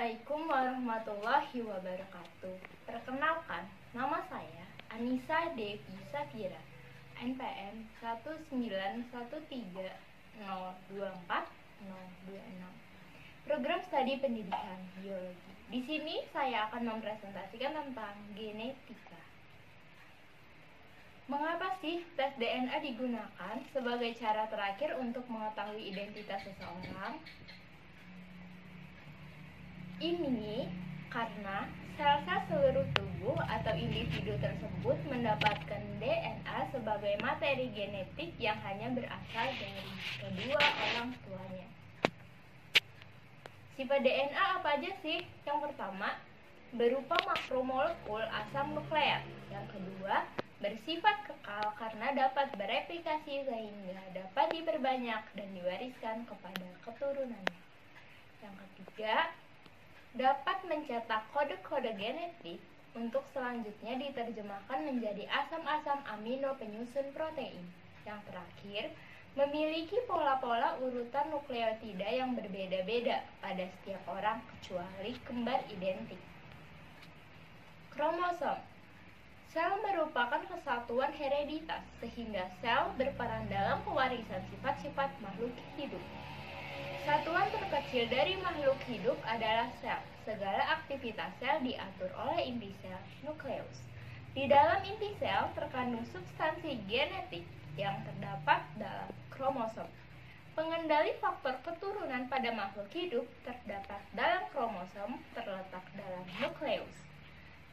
Assalamualaikum warahmatullahi wabarakatuh. Perkenalkan, nama saya Anissa Devi Safira, NPM 19130240026. Program Studi Pendidikan Biologi. Di sini saya akan mempresentasikan tentang genetika. Mengapa sih tes DNA digunakan sebagai cara terakhir untuk mengetahui identitas seseorang? Ini karena sel-sel seluruh tubuh atau individu tersebut mendapatkan DNA sebagai materi genetik yang hanya berasal dari kedua orang tuanya. Sifat DNA apa aja sih? Yang pertama, berupa makromolekul asam nukleat. Yang kedua, bersifat kekal karena dapat bereplikasi sehingga dapat diperbanyak dan diwariskan kepada keturunannya. Yang ketiga, dapat mencetak kode-kode genetik untuk selanjutnya diterjemahkan menjadi asam-asam amino penyusun protein. Yang terakhir, memiliki pola-pola urutan nukleotida yang berbeda-beda pada setiap orang kecuali kembar identik. Kromosom. Sel merupakan kesatuan hereditas sehingga sel berperan dalam pewarisan sifat-sifat makhluk hidup. Satuan terkecil dari makhluk hidup adalah sel. Segala aktivitas sel diatur oleh inti sel, nukleus. Di dalam inti sel terkandung substansi genetik yang terdapat dalam kromosom. Pengendali faktor keturunan pada makhluk hidup terdapat dalam kromosom terletak dalam nukleus.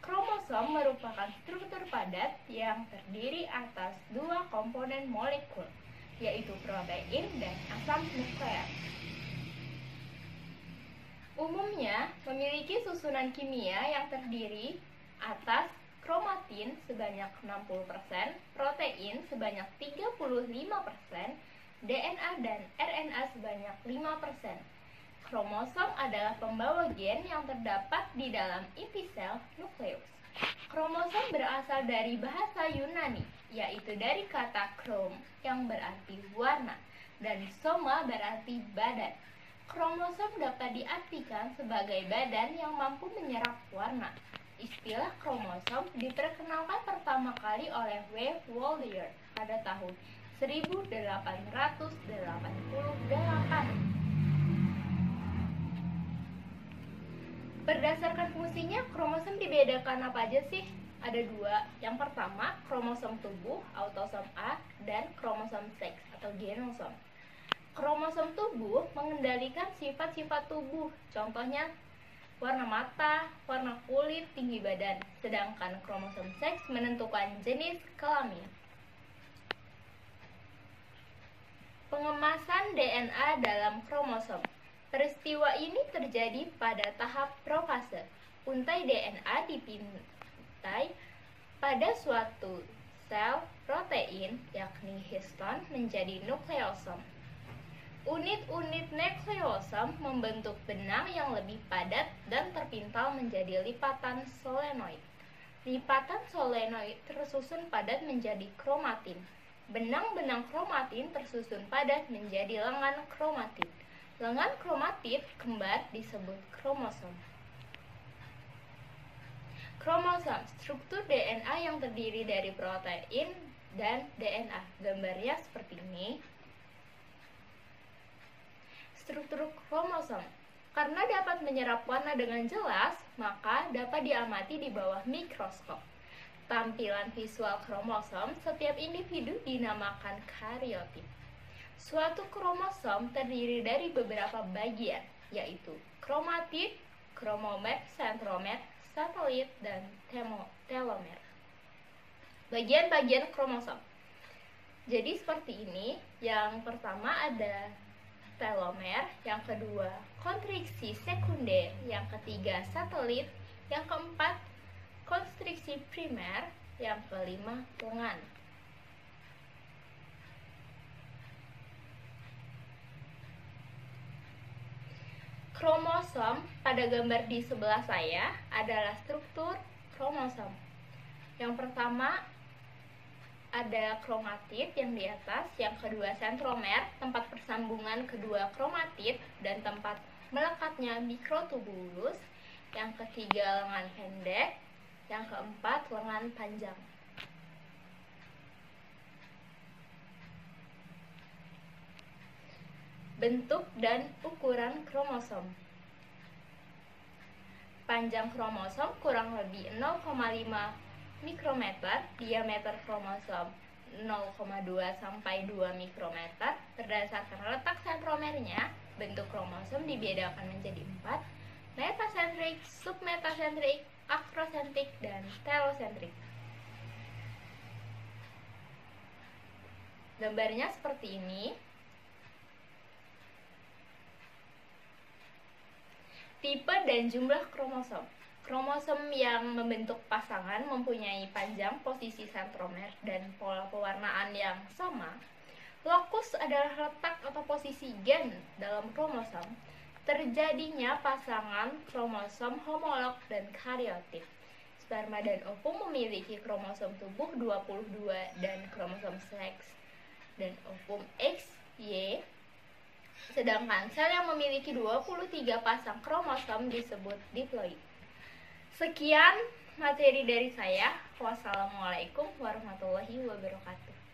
Kromosom merupakan struktur padat yang terdiri atas dua komponen molekul, yaitu protein dan asam nukleat. Umumnya memiliki susunan kimia yang terdiri atas kromatin sebanyak 60%, protein sebanyak 35%, DNA dan RNA sebanyak 5%. Kromosom adalah pembawa gen yang terdapat di dalam inti sel nukleus. Kromosom berasal dari bahasa Yunani, yaitu dari kata krom yang berarti warna dan soma berarti badan. Kromosom dapat diartikan sebagai badan yang mampu menyerap warna. Istilah kromosom diperkenalkan pertama kali oleh W. Wollier pada tahun 1888. Berdasarkan fungsinya, kromosom dibedakan apa aja sih? Ada dua. Yang pertama, kromosom tubuh, autosom A, dan kromosom seks atau genosom. Kromosom tubuh mengendalikan sifat-sifat tubuh, contohnya warna mata, warna kulit, tinggi badan. Sedangkan kromosom seks menentukan jenis kelamin. Pengemasan DNA dalam kromosom. Peristiwa ini terjadi pada tahap profase. Untai DNA dipintai pada suatu sel protein, yakni histon, menjadi nukleosom. Unit-unit nukleosom membentuk benang yang lebih padat dan terpintal menjadi lipatan solenoid. Lipatan solenoid tersusun padat menjadi kromatin. Benang-benang kromatin tersusun padat menjadi lengan kromatin. Lengan kromatin kembar disebut kromosom. Kromosom, struktur DNA yang terdiri dari protein dan DNA. Gambarnya seperti ini. Struktur kromosom. Karena dapat menyerap warna dengan jelas, maka dapat diamati di bawah mikroskop. Tampilan visual kromosom setiap individu dinamakan karyotip. Suatu kromosom terdiri dari beberapa bagian, yaitu kromatid, kromomer, sentromer, satelit, dan telomer. Bagian-bagian kromosom. Jadi seperti ini. Yang pertama ada telomer, yang kedua konstriksi sekunder, yang ketiga satelit, yang keempat konstriksi primer, yang kelima lengan. Kromosom pada gambar di sebelah saya adalah struktur kromosom. Yang pertama ada kromatid yang di atas, yang kedua sentromer, tempat persambungan kedua kromatid, dan tempat melekatnya mikrotubulus, yang ketiga lengan pendek, yang keempat lengan panjang. Bentuk dan ukuran kromosom. Panjang kromosom kurang lebih 0,5 mikrometer, diameter kromosom 0,2 sampai 2 mikrometer. Berdasarkan letak sentromernya, bentuk kromosom dibedakan menjadi 4: metasentrik, submetasentrik, akrosentrik, dan telosentrik. Gambarnya seperti ini. Tipe dan jumlah kromosom. Kromosom yang membentuk pasangan mempunyai panjang, posisi sentromer, dan pola pewarnaan yang sama. Lokus adalah letak atau posisi gen dalam kromosom. Terjadinya pasangan kromosom homolog dan karyotik. Sperma dan ovum memiliki kromosom tubuh 22 dan kromosom seks dan ovum X, Y. Sedangkan sel yang memiliki 23 pasang kromosom disebut diploid. Sekian materi dari saya. Wassalamualaikum warahmatullahi wabarakatuh.